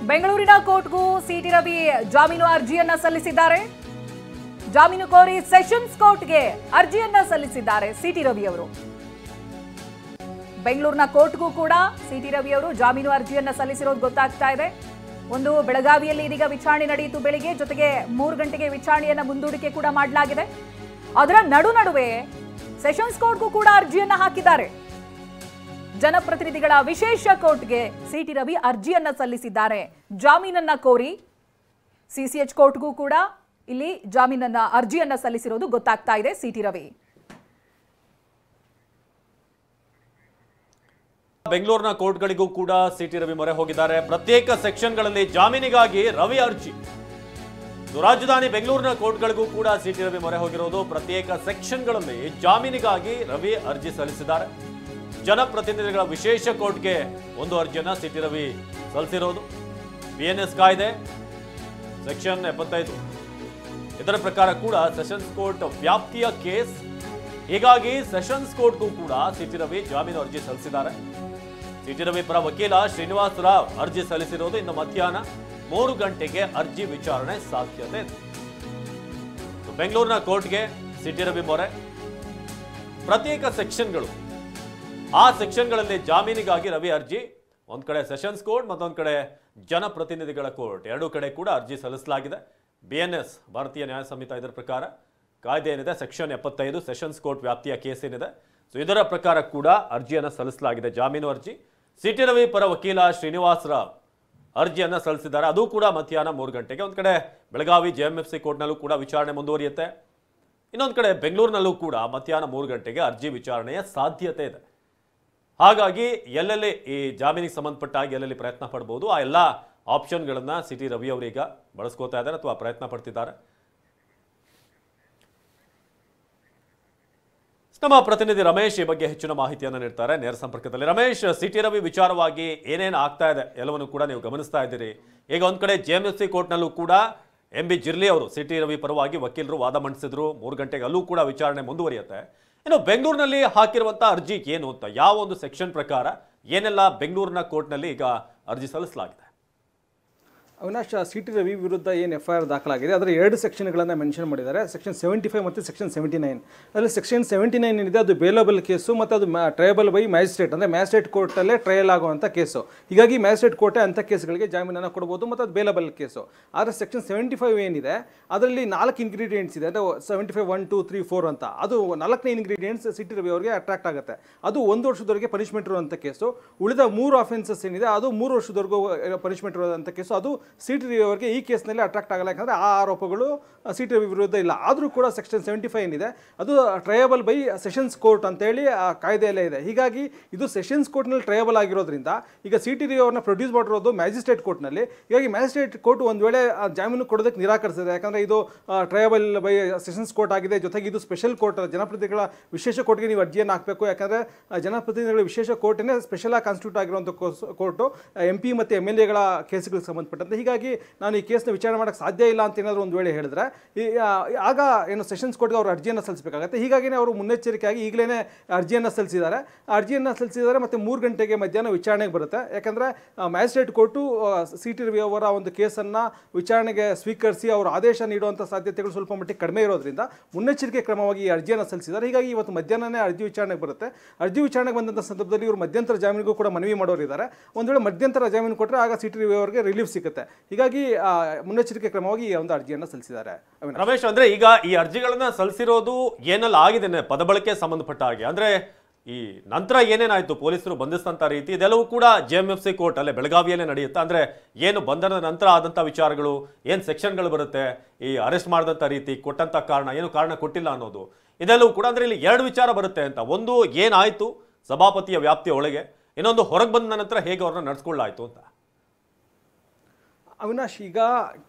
ಬೆಂಗಳೂರಿನ ಕೋರ್ಟ್ಗೂ ಸಿಟಿ ರವಿ ಜಾಮೀನು ಅರ್ಜಿಯನ್ನ ಸಲ್ಲಿಸಿದ್ದಾರೆ. ಜಾಮೀನು ಕೋರಿ ಸೆಷನ್ಸ್ ಕೋರ್ಟ್ಗೆ ಅರ್ಜಿಯನ್ನ ಸಲ್ಲಿಸಿದ್ದಾರೆ ಸಿಟಿ ರವಿ ಅವರು. ಬೆಂಗಳೂರಿನ ಕೋರ್ಟ್ಗೂ ಕೂಡ ಸಿಟಿ ರವಿ ಅವರು ಜಾಮೀನು ಅರ್ಜಿಯನ್ನ ಸಲ್ಲಿಸಿರೋದು ಗೊತ್ತಾಗ್ತಾ ಇದೆ. ಒಂದು ಬೆಳಗಾವಿಯಲ್ಲಿ ಇದೀಗ ವಿಚಾರಣೆ ನಡೆಯಿತು ಬೆಳಿಗ್ಗೆ, ಜೊತೆಗೆ 3 ಗಂಟೆಗೆ ವಿಚಾರಣೆಯನ್ನ ಮುಂದೂಡಿಕೆ ಕೂಡ ಮಾಡಲಾಗಿದೆ. ಅದರ ನಡುವೆ ಸೆಷನ್ಸ್ ಕೋರ್ಟ್ಗೂ ಕೂಡ ಅರ್ಜಿಯನ್ನ ಹಾಕಿದ್ದಾರೆ. ಜನಪ್ರತಿನಿಧಿಗಳ ವಿಶೇಷ ಕೋರ್ಟ್ಗೆ ಸಿಟಿ ರವಿ ಅರ್ಜಿಯನ್ನ ಸಲ್ಲಿಸಿದ್ದಾರೆ ಜಾಮೀನನ್ನ ಕೋರಿ. ಸಿಸಿಎಚ್ ಕೋರ್ಟ್ಗೂ ಕೂಡ ಇಲ್ಲಿ ಜಾಮೀನನ್ನ ಅರ್ಜಿಯನ್ನ ಸಲ್ಲಿಸಿರೋದು ಗೊತ್ತಾಗ್ತಾ ಇದೆ ಸಿಟಿ ರವಿ. ಬೆಂಗಳೂರಿನ ಕೋರ್ಟ್ಗಳಿಗೂ ಕೂಡ ಸಿಟಿ ರವಿ ಮೊರೆ ಹೋಗಿದ್ದಾರೆ. ಪ್ರತ್ಯೇಕ ಸೆಕ್ಷನ್ಗಳಲ್ಲಿ ಜಾಮೀನಿಗಾಗಿ ರವಿ ಅರ್ಜಿ. ರಾಜಧಾನಿ ಬೆಂಗಳೂರಿನ ಕೋರ್ಟ್ಗಳಿಗೂ ಕೂಡ ಸಿಟಿ ರವಿ ಮೊರೆ ಹೋಗಿರೋದು. ಪ್ರತ್ಯೇಕ ಸೆಕ್ಷನ್ಗಳಲ್ಲಿ ಜಾಮೀನಿಗಾಗಿ ರವಿ ಅರ್ಜಿ ಸಲ್ಲಿಸಿದ್ದಾರೆ. ಜನಪ್ರತಿನಿಧಿಗಳ ವಿಶೇಷ ಕೋರ್ಟ್ಗೆ ಒಂದು ಅರ್ಜಿಯನ್ನ ಸಿಟಿ ರವಿ ಸಲ್ಲಿಸಿರೋದು. ಬಿಎನ್ಎಸ್ ಕಾಯ್ದೆ ಸೆಕ್ಷನ್ 75 ಇದರ ಪ್ರಕಾರ ಕೂಡ ಸೆಷನ್ಸ್ ಕೋರ್ಟ್ ವ್ಯಾಪ್ತಿಯ ಕೇಸ್. ಹೀಗಾಗಿ ಸೆಷನ್ಸ್ ಕೋರ್ಟ್ಗೂ ಕೂಡ ಸಿಟಿ ರವಿ ಜಾಮೀನು ಅರ್ಜಿ ಸಲ್ಲಿಸಿದ್ದಾರೆ. ಸಿಟಿ ರವಿ ಪರ ವಕೀಲ ಶ್ರೀನಿವಾಸ್ ರಾವ್ ಅರ್ಜಿ ಸಲ್ಲಿಸಿರೋದು. ಇನ್ನು ಮಧ್ಯಾಹ್ನ 3 ಗಂಟೆಗೆ ಅರ್ಜಿ ವಿಚಾರಣೆ ಸಾಧ್ಯತೆ ಇದೆ. ಬೆಂಗಳೂರಿನ ಕೋರ್ಟ್ಗೆ ಸಿಟಿ ರವಿ ಮೊರೆ. ಪ್ರತ್ಯೇಕ ಸೆಕ್ಷನ್ಗಳು, ಆ ಸೆಕ್ಷನ್ಗಳಲ್ಲಿ ಜಾಮೀನಿಗಾಗಿ ರವಿ ಅರ್ಜಿ. ಒಂದ್ ಕಡೆ ಸೆಷನ್ಸ್ ಕೋರ್ಟ್, ಮತ್ತೊಂದು ಕಡೆ ಜನಪ್ರತಿನಿಧಿಗಳ ಕೋರ್ಟ್, ಎರಡೂ ಕಡೆ ಕೂಡ ಅರ್ಜಿ ಸಲ್ಲಿಸಲಾಗಿದೆ. ಬಿಎನ್ಎಸ್ ಭಾರತೀಯ ನ್ಯಾಯ ಸಂಹಿತ ಇದರ ಪ್ರಕಾರ ಕಾಯ್ದೆ ಏನಿದೆ ಸೆಕ್ಷನ್ 75 ಸೆಷನ್ಸ್ ಕೋರ್ಟ್ ವ್ಯಾಪ್ತಿಯ ಕೇಸ್ ಏನಿದೆ, ಸೊ ಇದರ ಪ್ರಕಾರ ಕೂಡ ಅರ್ಜಿಯನ್ನು ಸಲ್ಲಿಸಲಾಗಿದೆ, ಜಾಮೀನು ಅರ್ಜಿ. ಸಿಟಿ ರವಿ ಪರ ವಕೀಲ ಶ್ರೀನಿವಾಸ್ ರಾವ್ ಅರ್ಜಿಯನ್ನು ಸಲ್ಲಿಸಿದ್ದಾರೆ. ಅದು ಕೂಡ ಮಧ್ಯಾಹ್ನ 3 ಗಂಟೆಗೆ. ಒಂದು ಕಡೆ ಬೆಳಗಾವಿ ಜೆಎಂಎಫ್ಸಿ ಕೋರ್ಟ್ನಲ್ಲೂ ಕೂಡ ವಿಚಾರಣೆ ಮುಂದುವರಿಯುತ್ತೆ. ಇನ್ನೊಂದು ಕಡೆ ಬೆಂಗಳೂರಿನಲ್ಲೂ ಕೂಡ ಮಧ್ಯಾಹ್ನ 3 ಗಂಟೆಗೆ ಅರ್ಜಿ ವಿಚಾರಣೆಯ ಸಾಧ್ಯತೆ ಇದೆ. ಹಾಗಾಗಿ ಎಲ್ಲೆಲ್ಲಿ ಈ ಜಾಮೀನಿಗೆ ಸಂಬಂಧಪಟ್ಟ ಹಾಗೆ ಎಲ್ಲೆಲ್ಲಿ ಪ್ರಯತ್ನ ಪಡಬಹುದು, ಆ ಎಲ್ಲ ಆಪ್ಷನ್ಗಳನ್ನ ಸಿಟಿ ರವಿ ಅವರೀಗ ಬಳಸ್ಕೋತಾ ಇದ್ದಾರೆ ಅಥವಾ ಪ್ರಯತ್ನ ಪಡ್ತಿದ್ದಾರೆ. ನಮ್ಮ ಪ್ರತಿನಿಧಿ ರಮೇಶ್ ಈ ಬಗ್ಗೆ ಹೆಚ್ಚಿನ ಮಾಹಿತಿಯನ್ನು ನೀಡ್ತಾರೆ ನೇರ ಸಂಪರ್ಕದಲ್ಲಿ. ರಮೇಶ್, ಸಿಟಿ ರವಿ ವಿಚಾರವಾಗಿ ಏನೇನು ಆಗ್ತಾ ಇದೆ ಎಲ್ಲವನ್ನು ಕೂಡ ನೀವು ಗಮನಿಸ್ತಾ ಇದ್ದೀರಿ. ಈಗ ಒಂದ್ ಕಡೆ ಜೆಎಂಎಫ್ಸಿ ಕೋರ್ಟ್ನಲ್ಲೂ ಕೂಡ MB ಜಿರ್ಲಿ ಅವರು ಸಿಟಿ ರವಿ ಪರವಾಗಿ ವಕೀಲರು ವಾದ ಮಂಡಿಸಿದ್ರು. 3 ಗಂಟೆಗೆ ಅಲ್ಲೂ ಕೂಡ ವಿಚಾರಣೆ ಮುಂದುವರಿಯುತ್ತೆ. ಇನ್ನು ಬೆಂಗಳೂರಿನಲ್ಲಿ ಹಾಕಿರುವಂತಹ ಅರ್ಜಿ ಏನು ಅಂತ, ಯಾವ ಒಂದು ಸೆಕ್ಷನ್ ಪ್ರಕಾರ ಏನೆಲ್ಲ ಬೆಂಗಳೂರಿನ ಕೋರ್ಟ್ನಲ್ಲಿ ಈಗ ಅರ್ಜಿ ಸಲ್ಲಿಸಲಾಗಿದೆ? ಅವಿನಾಶ್, ಸಿಟಿ ರವಿ ವಿರುದ್ಧ ಏನು FIR ದಾಖಲಾಗಿದೆ ಅದರ 2 ಸೆಕ್ಷನ್ಗಳನ್ನು ಮೆನ್ಷನ್ ಮಾಡಿದ್ದಾರೆ. ಸೆಕ್ಷನ್ 75 ಮತ್ತು ಸೆಕ್ಷನ್ 79. ಅದರಲ್ಲಿ ಸೆಕ್ಷನ್ 79 ಏನಿದೆ ಅದು ಬೇಲಬಲ್ ಕೇಸು ಮತ್ತು ಅದು ಟ್ರಯಬಲ್ ಬೈ ಮ್ಯಾಜಿಸ್ಟ್ರೇಟ್, ಅಂದರೆ ಮ್ಯಾಜಿಸ್ಟ್ರೇಟ್ ಕೋರ್ಟಲ್ಲೇ ಟ್ರಯಲ್ ಆಗುವಂಥ ಕೇಸು. ಹೀಗಾಗಿ ಮ್ಯಾಜಿಸ್ಟ್ರೇಟ್ ಕೋರ್ಟೇ ಅಂಥ ಕೇಸ್ಗಳಿಗೆ ಜಾಮೀನನ್ನು ಕೊಡ್ಬೋದು ಮತ್ತು ಅದು ಬೇಲಬಲ್ ಕೇಸು. ಆದರೆ ಸೆಕ್ಷನ್ 75 ಏನಿದೆ ಅದರಲ್ಲಿ 4 ಇಂಗ್ರೀಡಿಯೆಂಟ್ಸ್ ಇದೆ, ಅಂದರೆ 75 1 2 3 4 ಅಂತ. ಅದು 4ನೇ ಇಂಗ್ರೀಡಿಯೆಂಟ್ಸ್ ಸಿಟಿ ರವಿ ಅವರಿಗೆ ಅಟ್ರಾಕ್ಟ್ ಆಗುತ್ತೆ. ಅದು 1 ವರ್ಷದವರೆಗೆ ಪನಿಷ್ಮೆಂಟ್ ಇರುವಂಥ ಕೇಸು. ಉಳಿದ 3 ಆಫೆನ್ಸಸ್ ಏನಿದೆ ಅದು 3 ವರ್ಷದವರೆಗೂ ಪನಿಷ್ಮೆಂಟ್ ಇರುವಂಥ ಕೇಸು. ಅದು ಸಿಟಿ ರವಿ ಅವರಿಗೆ ಈ ಕೇಸ್ನಲ್ಲಿ ಅಟ್ರಾಕ್ಟ್ ಆಗಲ್ಲ, ಯಾಕಂದರೆ ಆ ಆರೋಪಗಳು ಸಿಟಿ ರವಿ ವಿರುದ್ಧ ಇಲ್ಲ. ಆದರೂ ಕೂಡ ಸೆಕ್ಷನ್ 75 ಏನಿದೆ ಅದು ಟ್ರಯಬಲ್ ಬೈ ಸೆಷನ್ಸ್ ಕೋರ್ಟ್ ಅಂತೇಳಿ ಆ ಕಾಯ್ದೆಯಲ್ಲೇ ಇದೆ. ಹೀಗಾಗಿ ಇದು ಸೆಷನ್ಸ್ ಕೋರ್ಟ್ನಲ್ಲಿ ಟ್ರಯಬಲ್ ಆಗಿರೋದ್ರಿಂದ ಈಗ ಸಿಟಿ ರವಿ ಅವ್ರನ್ನ ಪ್ರೊಡ್ಯೂಸ್ ಮಾಡಿರೋದು ಮ್ಯಾಜಿಸ್ಟ್ರೇಟ್ ಕೋರ್ಟ್ನಲ್ಲಿ. ಹೀಗಾಗಿ ಮ್ಯಾಜಿಸ್ಟ್ರೇಟ್ ಕೋರ್ಟ್ ಒಂದು ವೇಳೆ ಜಾಮೀನು ಕೊಡೋದಕ್ಕೆ ನಿರಾಕರಿಸಿದೆ, ಯಾಕಂದರೆ ಇದು ಟ್ರಯಬಲ್ ಬೈ ಸೆಷನ್ಸ್ ಕೋರ್ಟ್ ಆಗಿದೆ. ಜೊತೆಗೆ ಇದು ಸ್ಪೆಷಲ್ ಕೋರ್ಟ್, ಜನಪ್ರತಿನಿಧಿಗಳ ವಿಶೇಷ ಕೋರ್ಟ್ಗೆ ನೀವು ಅರ್ಜಿಯನ್ನು ಹಾಕಬೇಕು. ಯಾಕಂದರೆ ಜನಪ್ರತಿನಿಧಿಗಳ ವಿಶೇಷ ಕೋರ್ಟೇ ಸ್ಪೆಷಲ್ ಆಗಿ ಕಾನ್ಸ್ಟಿಟ್ಯೂಟ್ ಆಗಿರುವಂಥ ಕೋರ್ಟು MP ಮತ್ತು MLAಗಳ ಕೇಸ್ಗಳಿಗೆ ಸಂಬಂಧಪಟ್ಟಂತೆ. ಹೀಗಾಗಿ ನಾನು ಈ ಕೇಸ್ನ ವಿಚಾರಣೆ ಮಾಡೋಕ್ಕೆ ಸಾಧ್ಯ ಇಲ್ಲ ಅಂತ ಏನಾದರೂ ಒಂದು ವೇಳೆ ಹೇಳಿದ್ರೆ ಆಗ ಏನು ಸೆಷನ್ಸ್ ಕೋರ್ಟ್ಗೆ ಅವರು ಅರ್ಜಿಯನ್ನು ಸಲ್ಲಿಸಬೇಕಾಗುತ್ತೆ. ಹೀಗಾಗಿ ಅವರು ಮುನ್ನೆಚ್ಚರಿಕೆಯಾಗಿ ಈಗಲೇ ಅರ್ಜಿಯನ್ನು ಸಲ್ಲಿಸಿದ್ದಾರೆ ಮತ್ತು 3 ಗಂಟೆಗೆ ಮಧ್ಯಾಹ್ನ ವಿಚಾರಣೆಗೆ ಬರುತ್ತೆ. ಯಾಕಂದರೆ ಮ್ಯಾಜಿಸ್ಟ್ರೇಟ್ ಕೋರ್ಟು ಸಿಟಿ ರವಿ ಅವರ ಒಂದು ಕೇಸನ್ನು ವಿಚಾರಣೆಗೆ ಸ್ವೀಕರಿಸಿ ಅವರು ಆದೇಶ ನೀಡುವಂಥ ಸಾಧ್ಯತೆಗಳು ಸ್ವಲ್ಪ ಮಟ್ಟಿಗೆ ಕಡಿಮೆ ಇರೋದ್ರಿಂದ ಮುನ್ನೆಚ್ಚರಿಕೆ ಕ್ರಮವಾಗಿ ಈ ಅರ್ಜಿಯನ್ನು ಸಲ್ಲಿಸಿದ್ದಾರೆ. ಹೀಗಾಗಿ ಇವತ್ತು ಮಧ್ಯಾಹ್ನನೇ ಅರ್ಜಿ ವಿಚಾರಣೆಗೆ ಬರುತ್ತೆ. ಅರ್ಜಿ ವಿಚಾರಣೆಗೆ ಬಂದಂಥ ಸಂದರ್ಭದಲ್ಲಿ ಇವರು ಮಧ್ಯಂತರ ಜಾಮೀನಿಗೂ ಕೂಡ ಮನವಿ ಮಾಡೋರಿದ್ದಾರೆ. ಒಂದು ವೇಳೆ ಮಧ್ಯಂತರ ಜಾಮೀನು ಕೊಟ್ಟರೆ ಆಗ ಸಿಟಿ ರವಿ ಅವರಿಗೆ ರಿಲೀಫ್ ಸಿಗುತ್ತೆ. ಹೀಗಾಗಿ ಮುನ್ನೆಚ್ಚರಿಕೆ ಕ್ರಮವಾಗಿ ಈ ಒಂದು ಅರ್ಜಿಯನ್ನು ಸಲ್ಲಿಸಿದ್ದಾರೆ. ರಮೇಶ್, ಅಂದ್ರೆ ಈಗ ಈ ಅರ್ಜಿಗಳನ್ನ ಸಲ್ಲಿಸಿರೋದು ಏನೆಲ್ಲ ಆಗಿದೆ ಪದಬಳಕೆ ಸಂಬಂಧಪಟ್ಟ ಹಾಗೆ, ಅಂದ್ರೆ ಈ ನಂತರ ಏನೇನಾಯ್ತು ಪೊಲೀಸರು ಬಂಧಿಸಿದಂತ ರೀತಿ ಇದೆಲ್ಲವೂ ಕೂಡ ಜೆಎಂಎಫ್ಸಿ ಕೋರ್ಟ್ ಅಲ್ಲೇ ಬೆಳಗಾವಿಯಲ್ಲೇ ನಡೆಯುತ್ತೆ. ಅಂದ್ರೆ ಏನು ಬಂಧನದ ನಂತರ ಆದಂತ ವಿಚಾರಗಳು, ಏನ್ ಸೆಕ್ಷನ್ಗಳು ಬರುತ್ತೆ, ಈ ಅರೆಸ್ಟ್ ಮಾಡಿದಂತ ರೀತಿ, ಕೊಟ್ಟಂತ ಕಾರಣ, ಏನು ಕಾರಣ ಕೊಟ್ಟಿಲ್ಲ ಅನ್ನೋದು, ಇದೆಲ್ಲವೂ ಕೂಡ ಅಂದ್ರೆ ಇಲ್ಲಿ 2 ವಿಚಾರ ಬರುತ್ತೆ ಅಂತ. ಒಂದು ಏನಾಯ್ತು ಸಭಾಪತಿಯ ವ್ಯಾಪ್ತಿಯ ಒಳಗೆ, ಇನ್ನೊಂದು ಹೊರಗೆ ಬಂದ ನಂತರ ಹೇಗೆ ಅವ್ರನ್ನ ನಡೆಸ್ಕೊಳ್ಳಾಯ್ತು ಅಂತ. ಅವಿನಾಶ್, ಈಗ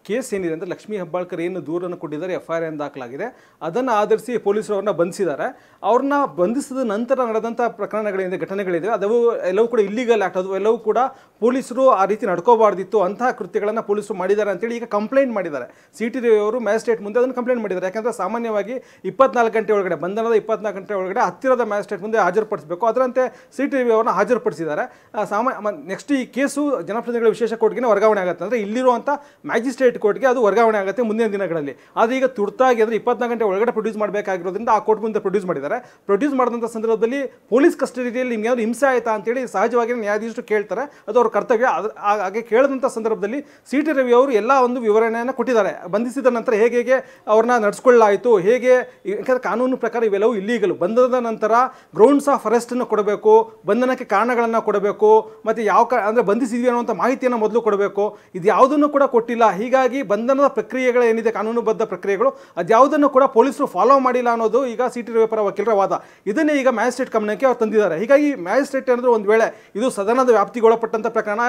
ಕೇಸ್ ಏನಿದೆ ಅಂದರೆ ಲಕ್ಷ್ಮೀ ಹೆಬ್ಬಾಳ್ಕರ್ ಏನು ದೂರನ್ನು ಕೊಟ್ಟಿದ್ದಾರೆ, FIR ಏನು ದಾಖಲಾಗಿದೆ, ಅದನ್ನು ಆಧರಿಸಿ ಪೊಲೀಸರು ಅವ್ರನ್ನ ಬಂಧಿಸಿದ್ದಾರೆ. ಅವ್ರನ್ನ ಬಂಧಿಸಿದ ನಂತರ ನಡೆದಂಥ ಪ್ರಕರಣಗಳಿಂದ ಘಟನೆಗಳಿದೆ, ಅದವು ಎಲ್ಲವೂ ಕೂಡ ಇಲ್ಲಿಗಲ್ ಆ್ಯಕ್ಟ್, ಅದು ಎಲ್ಲವೂ ಕೂಡ ಪೊಲೀಸರು ಆ ರೀತಿ ನಡ್ಕೋಬಾರ್ದಿತ್ತು, ಅಂತಹ ಕೃತ್ಯಗಳನ್ನು ಪೊಲೀಸರು ಮಾಡಿದ್ದಾರೆ ಅಂತೇಳಿ ಈಗ ಕಂಪ್ಲೇಂಟ್ ಮಾಡಿದ್ದಾರೆ. CT ರವಿ ಅವರು ಮ್ಯಾಜಿಸ್ಟ್ರೇಟ್ ಮುಂದೆ ಅದನ್ನು ಕಂಪ್ಲೇಂಟ್ ಮಾಡಿದ್ದಾರೆ. ಯಾಕಂದರೆ ಸಾಮಾನ್ಯವಾಗಿ 24 ಗಂಟೆ ಒಳಗಡೆ, ಬಂಧನದ 24 ಗಂಟೆ ಒಳಗಡೆ ಹತ್ತಿರದ ಮ್ಯಾಜಿಸ್ಟ್ರೇಟ್ ಮುಂದೆ ಹಾಜರುಪಡಿಸಬೇಕು. ಅದರಂತೆ CT ರವಿ ಅವರನ್ನ ಹಾಜರುಪಡಿಸಿದ್ದಾರೆ. ನೆಕ್ಸ್ಟ್ ಈ ಕೇಸು ಜನಪ್ರತಿನಿಧಿಗಳ ವಿಶೇಷ ಕೋರ್ಟ್ಗೆ ವರ್ಗಾವಣೆ ಆಗುತ್ತೆ, ಅಂದರೆ ಇಲ್ಲಿರುವಂಥ ಮ್ಯಾಜಿಸ್ಟ್ರೇಟ್ ಕೋರ್ಟ್ಗೆ ಅದು ವರ್ಗಾವಣೆ ಆಗುತ್ತೆ ಮುಂದಿನ ದಿನಗಳಲ್ಲಿ. ಆದರೆ ಈಗ ತುರ್ತಾಗಿ ಅಂದರೆ 24 ಗಂಟೆ ಒಳಗಡೆ ಪ್ರೊಡ್ಯೂಸ್ ಮಾಡಬೇಕಾಗಿರೋದ್ರಿಂದ ಆ ಕೋರ್ಟ್ ಮುಂದೆ ಪ್ರೊಡ್ಯೂಸ್ ಮಾಡಿದ್ದಾರೆ. ಪ್ರೊಡ್ಯೂಸ್ ಮಾಡಿದಂಥ ಸಂದರ್ಭದಲ್ಲಿ ಪೊಲೀಸ್ ಕಸ್ಟಡಿಯಲ್ಲಿ ನಿಮ್ಗೆ ಏನಾದ್ರು ಹಿಂಸೆ ಆಯಿತಾ ಅಂತೇಳಿ ಸಹಜವಾಗಿ ನ್ಯಾಯಾಧೀಶರು ಕೇಳ್ತಾರೆ, ಅದು ಅವ್ರ ಕರ್ತವ್ಯ. ಹಾಗೆ ಕೇಳಿದಂಥ ಸಂದರ್ಭದಲ್ಲಿ CT ರವಿ ಅವರು ಎಲ್ಲ ಒಂದು ವಿವರಣೆಯನ್ನು ಕೊಟ್ಟಿದ್ದಾರೆ. ಬಂಧಿಸಿದ ನಂತರ ಹೇಗೆ ಅವ್ರನ್ನ ನಡೆಸ್ಕೊಳ್ಳಾಯಿತು, ಹೇಗೆ, ಯಾಕಂದರೆ ಕಾನೂನು ಪ್ರಕಾರ ಇವೆಲ್ಲವೂ ಇಲ್ಲೀಗಲು. ಬಂಧನದ ನಂತರ ಗ್ರೌಂಡ್ಸ್ ಆಫ್ ಅರೆಸ್ಟನ್ನು ಕೊಡಬೇಕು, ಬಂಧನಕ್ಕೆ ಕಾರಣಗಳನ್ನು ಕೊಡಬೇಕು, ಮತ್ತು ಯಾವ ಅಂದರೆ ಬಂಧಿಸಿದ್ವಿ ಅನ್ನುವಂಥ ಮಾಹಿತಿಯನ್ನು ಮೊದಲು ಕೊಡಬೇಕು. ಇದು ಯಾವುದನ್ನು ಕೂಡ ಕೊಟ್ಟಿಲ್ಲ. ಹೀಗಾಗಿ ಬಂಧನದ ಪ್ರಕ್ರಿಯೆಗಳೇನಿದೆ, ಕಾನೂನುಬದ್ಧ ಪ್ರಕ್ರಿಯೆಗಳು, ಅದ್ಯಾವುದನ್ನು ಕೂಡ ಪೊಲೀಸರು ಫಾಲೋ ಮಾಡಿಲ್ಲ ಅನ್ನೋದು ಈಗ CT ರವಿ ಪರ ವಕೀಲರ ವಾದ. ಇದನ್ನೇ ಈಗ ಮ್ಯಾಜಿಸ್ಟ್ರೇಟ್ ಗಮನಕ್ಕೆ ಅವ್ರು ತಂದಿದ್ದಾರೆ. ಹೀಗಾಗಿ ಮ್ಯಾಜಿಸ್ಟ್ರೇಟ್ ಏನಾದರೂ ಒಂದು ವೇಳೆ ಇದು ಸದನದ ವ್ಯಾಪ್ತಿಗೆ ಒಳಪಟ್ಟಂಥ ಪ್ರಕರಣ,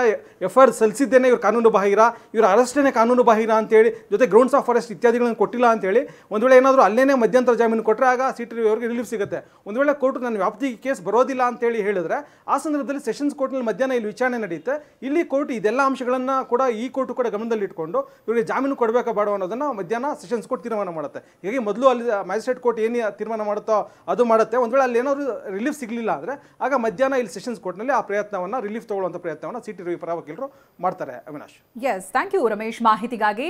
FIR ಸಲ್ಲಿಸಿದ್ದೇನೆ ಇವರು ಕಾನೂನು ಬಾಹಿರ, ಇವರ ಅರೆಸ್ಟೇನೆ ಕಾನೂನು ಬಾಹಿರ ಅಂತೇಳಿ, ಜೊತೆ ಗ್ರೌಂಡ್ಸ್ ಆಫ್ ಅರೆಸ್ಟ್ ಇತ್ಯಾದಿಗಳನ್ನು ಕೊಟ್ಟಿಲ್ಲ ಅಂತೇಳಿ ಒಂದು ವೇಳೆ ಏನಾದರೂ ಅಲ್ಲೇನೇ ಮಧ್ಯಂತರ ಜಾಮೀನು ಕೊಟ್ಟರೆ ಆಗ CT ರವಿ ಅವರಿಗೆ ರಿಲೀಫ್ ಸಿಗುತ್ತೆ. ಒಂದು ವೇಳೆ ಕೋರ್ಟ್ ನನ್ನ ವ್ಯಾಪ್ತಿಗೆ ಕೇಸ್ ಬರೋದಿಲ್ಲ ಅಂತೇಳಿ ಹೇಳಿದ್ರೆ ಆ ಸಂದರ್ಭದಲ್ಲಿ ಸೆಷನ್ಸ್ ಕೋರ್ಟ್ನಲ್ಲಿ ಮಧ್ಯಾಹ್ನ ಇಲ್ಲಿ ವಿಚಾರಣೆ ನಡೆಯುತ್ತೆ. ಇಲ್ಲಿ ಕೋರ್ಟ್ ಇದೆಲ್ಲ ಅಂಶಗಳನ್ನು ಕೂಡ ಈ ಕೋರ್ಟ್ ಕೂಡ ಗಮನದಲ್ಲಿ ಇಟ್ಕೊಂಡು ಇವರಿಗೆ ಜಾಮೀನು ಕೊಡಬೇಕಾ ಬೇಡ ಅನ್ನೋದನ್ನು ಮಧ್ಯಾಹ್ನ ಸೆಷನ್ಸ್ ಕೋರ್ಟ್ ತೀರ್ಮಾನ ಮಾಡುತ್ತೆ. ಹೀಗಾಗಿ ಮೊದಲು ಅಲ್ಲಿ ಮ್ಯಾಜಿಸ್ಟ್ರೇಟ್ ಕೋರ್ಟ್ ಏನು ತೀರ್ಮಾನ ಮಾಡುತ್ತೋ ಅದು ಮಾಡುತ್ತೆ. ಒಂದು ವೇಳೆ ಅಲ್ಲಿ ಏನಾದರೂ ರಿಲೀಫ್ ಸಿಗಲಿಲ್ಲ ಅಂದರೆ ಆಗ ಮಧ್ಯಾಹ್ನ ಇಲ್ಲಿ ಸೆಷನ್ಸ್ ಕೋರ್ಟ್ನಲ್ಲಿ ಆ ಪ್ರಯತ್ನವನ್ನು, ರಿಲೀಫ್ ತಗೊಳ್ಳುವಂಥ ಪ್ರಯತ್ನವನ್ನು CT ರವಿ ಪರ ವಕೀಲರು ಮಾಡ್ತಾರೆ. Avinash, yes, thank you Ramesh ಮಾಹಿತಿಗಾಗಿ.